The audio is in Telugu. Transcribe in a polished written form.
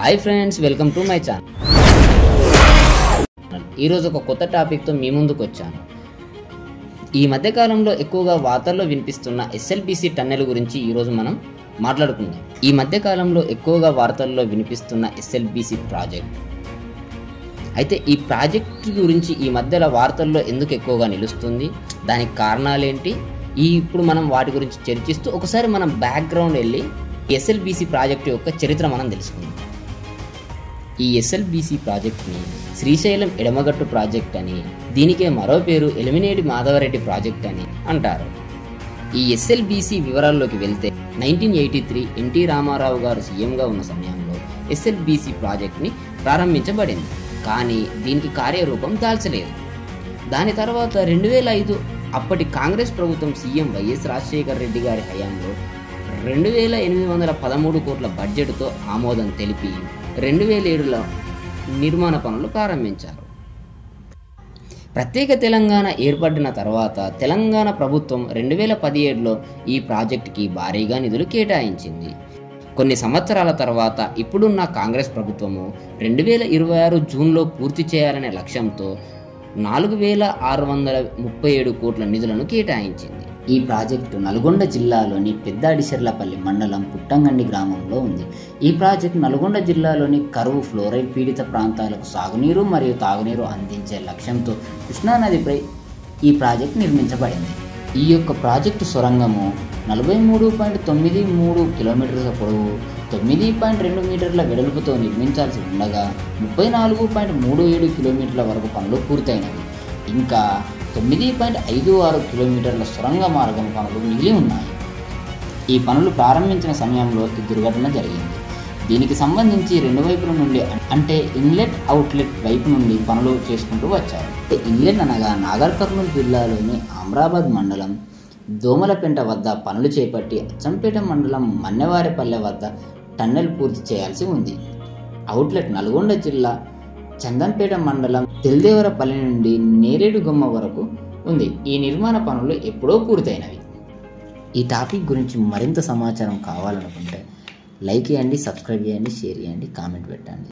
Hi friends, welcome to my channel. ఈరోజు ఒక కొత్త టాపిక్తో మీ ముందుకు వచ్చాను. ఈ మధ్యకాలంలో ఎక్కువగా వార్తల్లో వినిపిస్తున్న ఎస్ఎల్బీసీ టన్నెల్ గురించి ఈరోజు మనం మాట్లాడుకుందాం. ఈ మధ్యకాలంలో ఎక్కువగా వార్తల్లో వినిపిస్తున్న ఎస్ఎల్బీసీ ప్రాజెక్ట్. అయితే ఈ ప్రాజెక్ట్ గురించి ఈ మధ్యలో వార్తల్లో ఎందుకు ఎక్కువగా నిలుస్తుంది, దానికి కారణాలేంటి, ఇప్పుడు మనం వాటి గురించి చర్చిస్తూ ఒకసారి మనం బ్యాక్గ్రౌండ్ వెళ్ళి ఎస్ఎల్బీసీ ప్రాజెక్టు యొక్క చరిత్ర మనం తెలుసుకుందాం. ఈ ఎస్ఎల్బీసీ ప్రాజెక్ట్ని శ్రీశైలం ఎడమగట్టు ప్రాజెక్ట్ అని, దీనికే మరో పేరు ఎలిమినేటి మాధవరెడ్డి ప్రాజెక్ట్ అని అంటారు. ఈ ఎస్ఎల్బీసీ వివరాల్లోకి వెళ్తే 1983 ఎన్టీ రామారావు గారు సీఎంగా ఉన్న సమయంలో ఎస్ఎల్బీసీ ప్రాజెక్ట్ని ప్రారంభించబడింది. కానీ దీనికి కార్యరూపం దాల్చలేదు. దాని తర్వాత 2005 అప్పటి కాంగ్రెస్ ప్రభుత్వం సీఎం వైఎస్ రాజశేఖర రెడ్డి గారి హయాంలో 2813 కోట్ల బడ్జెట్తో ఆమోదం తెలిపి 2007లో నిర్మాణ పనులు ప్రారంభించారు. ప్రత్యేక తెలంగాణ ఏర్పడిన తర్వాత తెలంగాణ ప్రభుత్వం 2017లో ఈ ప్రాజెక్టుకి భారీగా నిధులు కేటాయించింది. కొన్ని సంవత్సరాల తర్వాత ఇప్పుడున్న కాంగ్రెస్ ప్రభుత్వము 2026 జూన్లో పూర్తి చేయాలనే లక్ష్యంతో 4637 కోట్ల నిధులను కేటాయించింది. ఈ ప్రాజెక్టు నల్గొండ జిల్లాలోని పెద్దాడిశర్లపల్లి మండలం పుట్టంగండి గ్రామంలో ఉంది. ఈ ప్రాజెక్టు నల్గొండ జిల్లాలోని కరువు ఫ్లోరైడ్ పీడిత ప్రాంతాలకు సాగునీరు మరియు తాగునీరు అందించే లక్ష్యంతో కృష్ణానదిపై ఈ ప్రాజెక్టు నిర్మించబడింది. ఈ యొక్క ప్రాజెక్టు సొరంగము 43.93 కిలోమీటర్ల పొడవు, 9.2 మీటర్ల వెడల్పుతో నిర్మించాల్సి ఉండగా 34.37 కిలోమీటర్ల వరకు పనులు పూర్తయినవి. ఇంకా 9.56 కిలోమీటర్ల సొరంగ మార్గం పనులు మిగిలి ఉన్నాయి. ఈ పనులు ప్రారంభించిన సమయంలో ఈ దుర్ఘటన జరిగింది. దీనికి సంబంధించి రెండు వైపుల నుండి, అంటే ఇన్లెట్ అవుట్లెట్ వైపు నుండి పనులు చేసుకుంటూ వచ్చారు. ఇన్లెట్ అనగా నాగర్ కర్నూలు జిల్లాలోని అమరాబాద్ మండలం దోమలపెంట వద్ద పనులు చేపట్టి అచ్చంపేట మండలం మన్నెవారిపల్లె వద్ద టన్నెల్ పూర్తి చేయాల్సి ఉంది. అవుట్లెట్ నల్గొండ జిల్లా చందంపేట మండలం తెల్దేవరపల్లి నుండి నేరేడుగొమ్మ వరకు ఉంది. ఈ నిర్మాణ పనులు ఎప్పుడో పూర్తయినవి. ఈ టాపిక్ గురించి మరింత సమాచారం కావాలనుకుంటే లైక్ చేయండి, సబ్స్క్రైబ్ చేయండి, షేర్ చేయండి, కామెంట్ పెట్టండి.